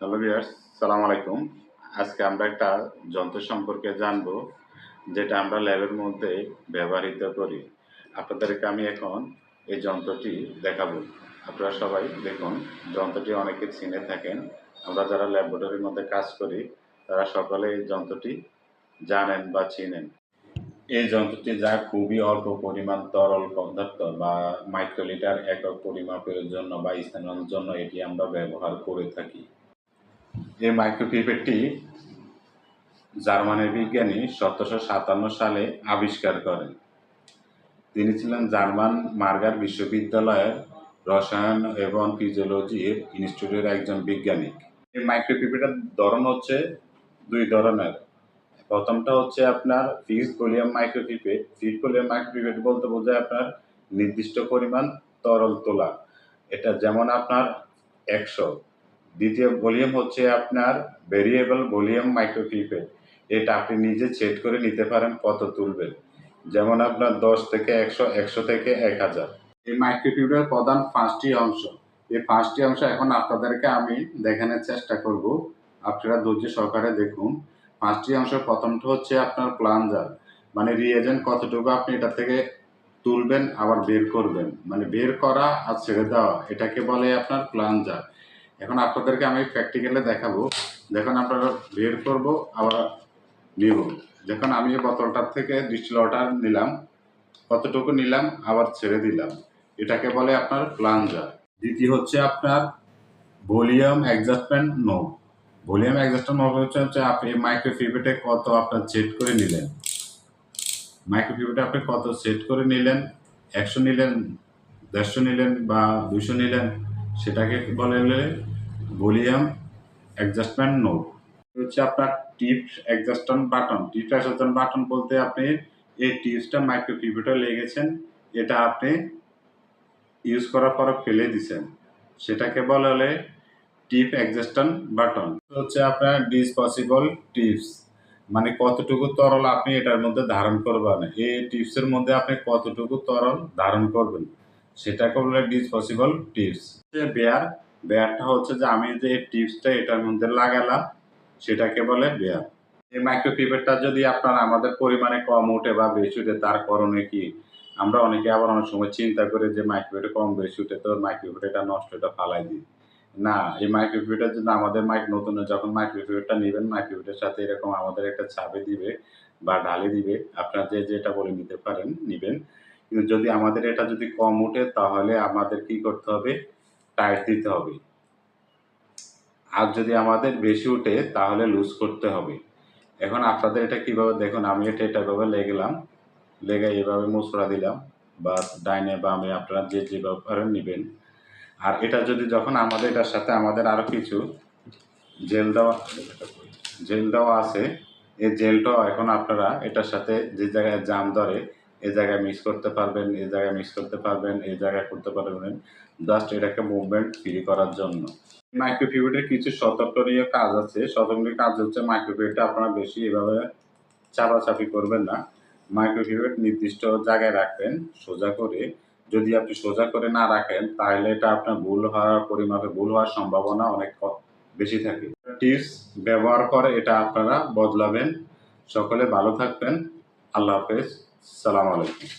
Hello viewers, সালাম আলাইকুম। আজকে আমরা একটা যন্ত্র সম্পর্কে জানবো, যেটা আমরা ল্যাবের মধ্যে ব্যবহৃত করি। আপনাদেরকে আমি এখন এই যন্ত্রটি দেখাবো। আপনারা সবাই দেখুন, যন্ত্রটি অনেকে চিনে থাকেন। আমরা যারা ল্যাবরেটরির মধ্যে কাজ করি, তারা সকলে এই যন্ত্রটি জানেন বা চিনেন। এই যন্ত্রটি যা খুবই অল্প পরিমাণ তরল পদার্থ বা মাইক্রোলিটার একক পরিমাপের জন্য বা স্থানান্তরের জন্য এটি আমরা ব্যবহার করে থাকি। এই মাইক্রোপিপেটটি জার্মানের বিজ্ঞানী ১৭৫৭ সালে আবিষ্কার করেন। তিনি ছিলেন জার্মান মার্গার বিশ্ববিদ্যালয়ের রসায়ন এবং ফিজিওলজির ইনস্টিটিউটের একজন বিজ্ঞানী। এই মাইক্রোপিপেটের ধরন হচ্ছে দুই ধরনের। প্রথমটা হচ্ছে আপনার ফিক্সড ভলিউম মাইক্রোপিপেট। ফিক্সড ভলিউম মাইক্রোপিপেট বলতে বোঝায় আপনার নির্দিষ্ট পরিমাণ তরল তোলা। এটা যেমন আপনার ১০০। দ্বিতীয় ভলিউম হচ্ছে আপনার ভেরিয়েবল ভলিউম মাইক্রোপিপেট। এটা আপনি নিজে সেট করে নিতে পারেন কত তুলবেন। যেমন আপনার ১০ থেকে ১০০, ১০০ থেকে ১০০০। এই মাইক্রোপিপেটের প্রধান ৫টি অংশ। এই ৫টি অংশ এখন আপনাদেরকে আমি দেখানোর চেষ্টা করব। আপনারা ধৈর্য সহকারে দেখুন। ৫টি অংশ, প্রথমটা হচ্ছে আপনার প্লাঞ্জার, মানে রিএজেন্ট কতটুকু আপনি এটা থেকে তুলবেন আবার বের করবেন, মানে বের করা আর ছেড়ে দেওয়া, এটাকে বলে আপনার প্লাঞ্জার। এখন আপনাদেরকে আমি প্র্যাকটিক্যালে দেখাবো। দেখুন, আপনারা বের করব আবার নিব। যখন আমি এই বোতলটার থেকে ডিস্টিল ওয়াটার নিলাম, কতটুকু নিলাম আবার ছেড়ে দিলাম, এটাকে বলে আপনার প্লাঞ্জার। দ্বিতীয় হচ্ছে আপনার ভলিউম অ্যাডজাস্টমেন্ট নোব। ভলিউম অ্যাডজাস্টমেন্ট নোব হচ্ছে আপনি মাইক্রোপিপেটে কত আপনার সেট করে নিলেন। মাইক্রোপিপেটে আপনি কত সেট করে নিলেন, ১০০ নিলেন, ১৫০ নিলেন বা ২০০ নিলেন, সেটাকে বলে ভলিউম অ্যাডজাস্টমেন্ট নোব। হচ্ছে আপনার tips adjustment button. Tips adjustment button বলতে আপনি এই টিপসটা মাইক্রোপিপেটে লেগেছেন, এটা আপনি ইউজ করার পরে ফেলে দিছেন, সেটাকে বলা হলে টিপ অ্যাডজাস্টমেন্ট বাটন। হচ্ছে আপনার ডিসপসিবল টিপস, মানে কতটুকু তরল আপনি এটার মধ্যে ধারণ করবেন, এই টিপসের মধ্যে আপনি কতটুকু তরল ধারণ করবেন, সেটাকে বলে ডিসপসিবল টিপস। বেয়ার, বেয়ারটা হচ্ছে যে আমি যে টিপসটা এটার মধ্যে লাগালাম, সেটাকে বলে বেয়ার। এই মাইক্রোপিপেটটা যদি আপনার আমাদের পরিমাণে কম উঠে বা বেশি উঠে, তার করণীয় কি? আমরা অনেকে আবার অনেক সময় চিন্তা করে যে মাইক্রোপিপেটে কম বেশি উঠে তো মাইক্রোপিপেট এটা নষ্ট, এটা ফালাই দিই। না, এই মাইক্রোপিপেটের জন্য আমাদের নতুন যখন মাইক্রোপিপেটটা নেবেন, মাইক্রোপিপেটের সাথে এরকম আমাদের একটা চাবি দিবে বা ঢালি দিবে। আপনার যেটা বলে নিতে পারেন, নিবেন। কিন্তু যদি আমাদের এটা যদি কম উঠে, তাহলে আমাদের কি করতে হবে? টাইট দিতে হবে। আর যদি আমাদের বেশি উঠে, তাহলে লুজ করতে হবে। এখন আপনাদের এটা কিভাবে দেখুন, আমি এটা এভাবে লেগেলাম, লেগে এভাবে মুচড়া দিলাম বা ডাইনে বামে আপনারা যেভাবে পারেন নিবেন। আর এটা যদি যখন আমাদের এটার সাথে আমাদের আরও কিছু জেল দেওয়া জেল দেওয়া আছে, এই জেলটাও এখন আপনারা এটার সাথে যে জায়গায় জাম ধরে, এই জায়গায় মিক্স করতে পারবেন, এই জায়গায় মিক্স করতে পারবেন, এই জায়গায় করতে পারবেন, জাস্ট এটাকে মুভমেন্ট ফ্রি করার জন্য। মাইক্রোপিপেটের কিছু সতর্কনীয় কাজ আছে। সতর্কনীয় কাজ হচ্ছে, মাইক্রোপিপেটটা আপনারা বেশি এভাবে চাপাচাপি করবেন না। মাইক্রোপিপেট নির্দিষ্ট জায়গায় রাখবেন সোজা করে। যদি আপনি সোজা করে না রাখেন, তাহলে এটা আপনার ভুল হওয়ার পরিমাপে ভুল হওয়ার সম্ভাবনা অনেক বেশি থাকে। টিপস ব্যবহার করে এটা আপনারা বদলাবেন। সকলে ভালো থাকবেন। আল্লাহ হাফেজ। সালাম আলাইকুম।